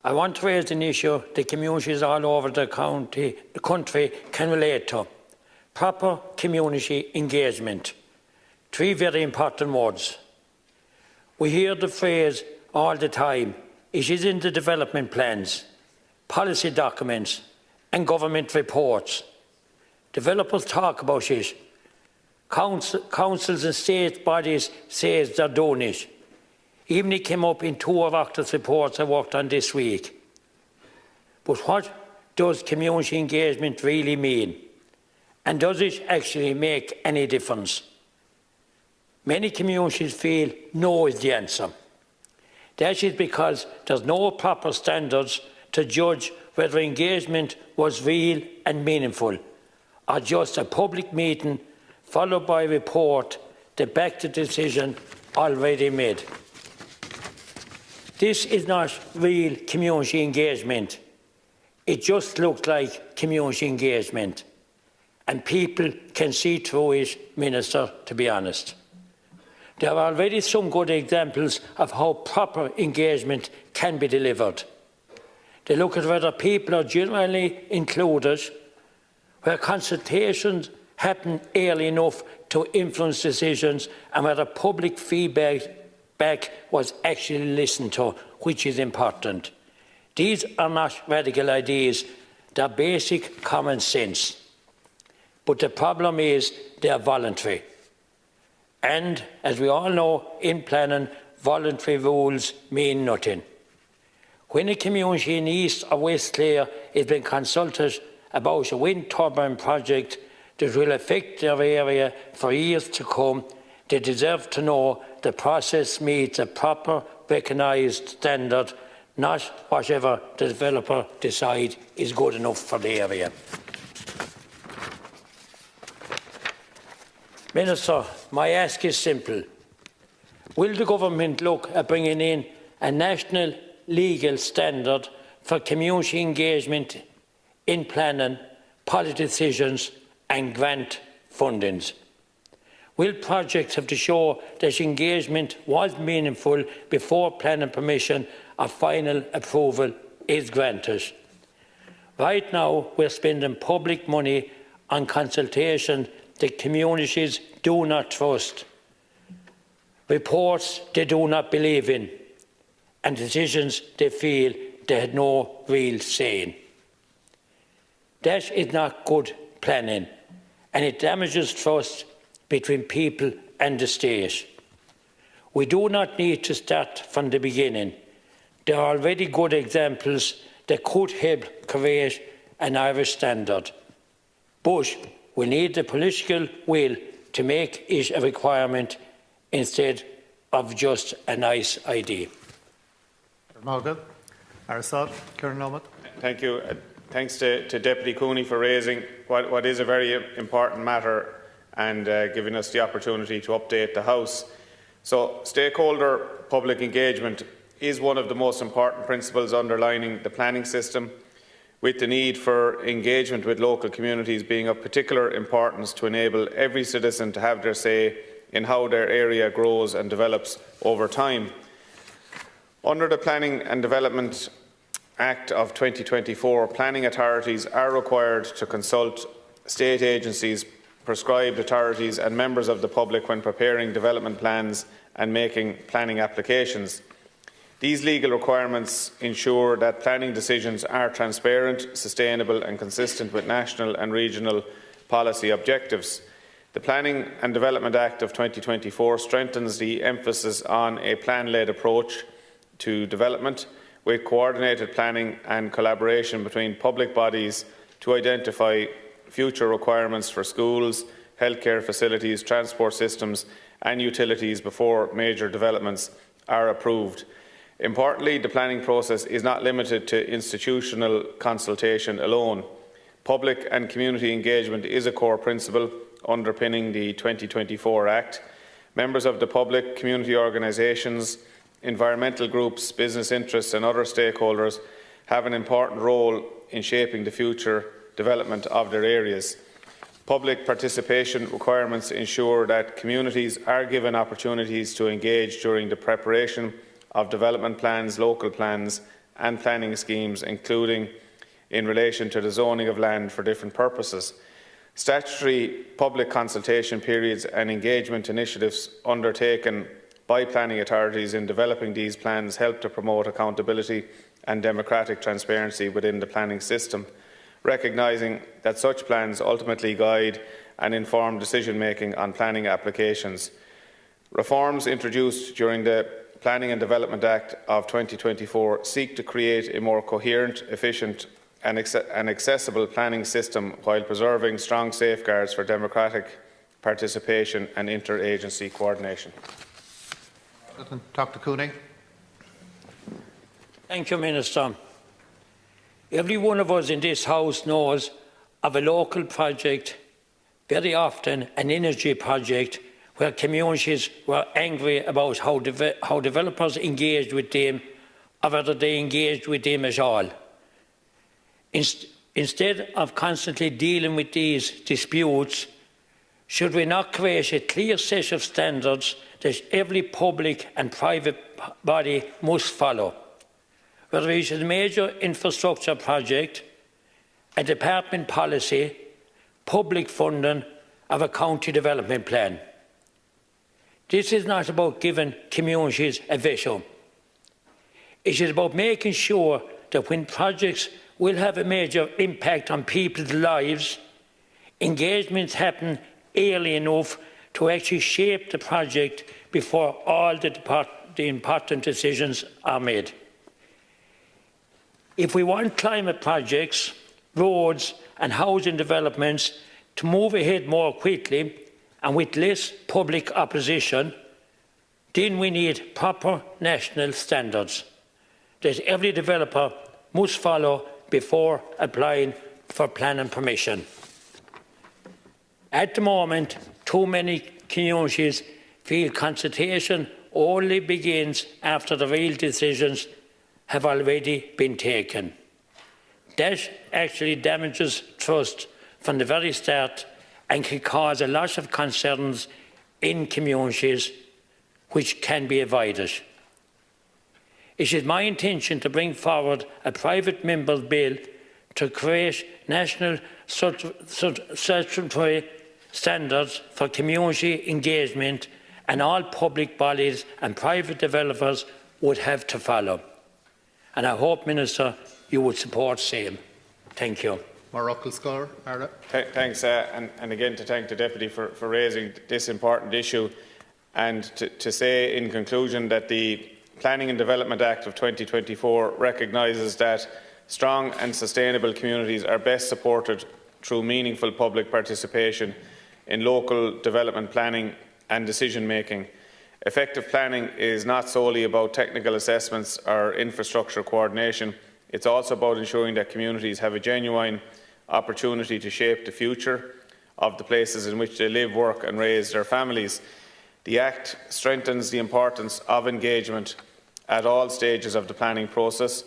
I want to raise an issue that communities all over the country can relate to. Proper community engagement. 3 very important words. We hear the phrase all the time. It is in the development plans, policy documents and government reports. Developers talk about it. Councils and state bodies say they're doing it. Even it came up in 2 of Octa's reports I worked on this week. But what does community engagement really mean? And does it actually make any difference? Many communities feel no is the answer. That is because there's no proper standards to judge whether engagement was real and meaningful, or just a public meeting followed by a report that backed the decision already made. This is not real community engagement. It just looks like community engagement. And people can see through it, Minister, to be honest. There are already some good examples of how proper engagement can be delivered. They look at whether people are genuinely included, where consultations happen early enough to influence decisions, and whether public feedback was actually listened to, which is important. These are not radical ideas, they are basic common sense. But the problem is they are voluntary. And, as we all know, in planning, voluntary rules mean nothing. When a community in East or West Clare is being consulted about a wind turbine project that will affect their area for years to come, they deserve to know the process meets a proper, recognised standard, not whatever the developer decides is good enough for the area. Minister, my ask is simple. Will the government look at bringing in a national legal standard for community engagement in planning, policy decisions and grant fundings? Will projects have to show that engagement was meaningful before planning permission or final approval is granted? Right now, we're spending public money on consultation that communities do not trust, reports they do not believe in, and decisions they feel they had no real say in. That is not good planning, and it damages trust between people and the state. We do not need to start from the beginning. There are already good examples that could help create an Irish standard. But we need the political will to make it a requirement instead of just a nice idea. Thank you. Thanks to Deputy Cooney for raising what is a very important matter and giving us the opportunity to update the House. So, stakeholder public engagement is one of the most important principles underlining the planning system, with the need for engagement with local communities being of particular importance to enable every citizen to have their say in how their area grows and develops over time. Under the Planning and Development Act of 2024, planning authorities are required to consult state agencies, prescribed authorities and members of the public when preparing development plans and making planning applications. These legal requirements ensure that planning decisions are transparent, sustainable and consistent with national and regional policy objectives. The Planning and Development Act of 2024 strengthens the emphasis on a plan-led approach to development, with coordinated planning and collaboration between public bodies to identify future requirements for schools, healthcare facilities, transport systems and utilities before major developments are approved. Importantly, the planning process is not limited to institutional consultation alone. Public and community engagement is a core principle underpinning the 2024 Act. Members of the public, community organisations, environmental groups, business interests and other stakeholders have an important role in shaping the future development of their areas. Public participation requirements ensure that communities are given opportunities to engage during the preparation of development plans, local plans and planning schemes, including in relation to the zoning of land for different purposes. Statutory public consultation periods and engagement initiatives undertaken by planning authorities in developing these plans help to promote accountability and democratic transparency within the planning system, recognising that such plans ultimately guide and inform decision-making on planning applications. Reforms introduced during the Planning and Development Act of 2024 seek to create a more coherent, efficient and accessible planning system while preserving strong safeguards for democratic participation and interagency coordination. Dr. Cooney. Thank you, Minister. Every one of us in this House knows of a local project, very often an energy project, where communities were angry about how developers engaged with them, or whether they engaged with them at all. Instead of constantly dealing with these disputes, should we not create a clear set of standards that every public and private body must follow? Whether it is a major infrastructure project, a department policy, public funding of a county development plan. This is not about giving communities a veto. It is about making sure that when projects will have a major impact on people's lives, engagements happen early enough to actually shape the project before all the important decisions are made. If we want climate projects, roads and housing developments to move ahead more quickly and with less public opposition, then we need proper national standards that every developer must follow before applying for planning permission. At the moment, too many communities feel consultation only begins after the real decisions have already been taken. That actually damages trust from the very start and can cause a lot of concerns in communities which can be avoided. It is my intention to bring forward a private member's bill to create national statutory standards for community engagement, and all public bodies and private developers would have to follow. And I hope, Minister, you would support same. Thank you. Thanks, and again to thank the Deputy for raising this important issue, and to say in conclusion that the Planning and Development Act of 2024 recognises that strong and sustainable communities are best supported through meaningful public participation in local development planning and decision making. Effective planning is not solely about technical assessments or infrastructure coordination. It's also about ensuring that communities have a genuine opportunity to shape the future of the places in which they live, work and raise their families. The Act strengthens the importance of engagement at all stages of the planning process,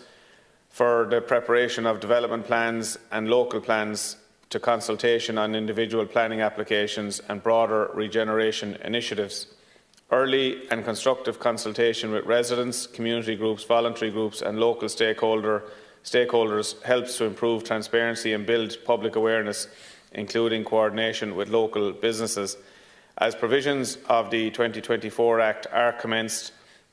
for the preparation of development plans and local plans to consultation on individual planning applications and broader regeneration initiatives. Early and constructive consultation with residents, community groups, voluntary groups and local stakeholders helps to improve transparency and build public awareness, including coordination with local businesses. As provisions of the 2024 Act are commenced,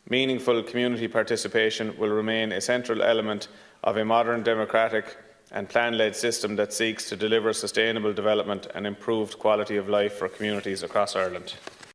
meaningful community participation will remain a central element of a modern, democratic and plan-led system that seeks to deliver sustainable development and improved quality of life for communities across Ireland.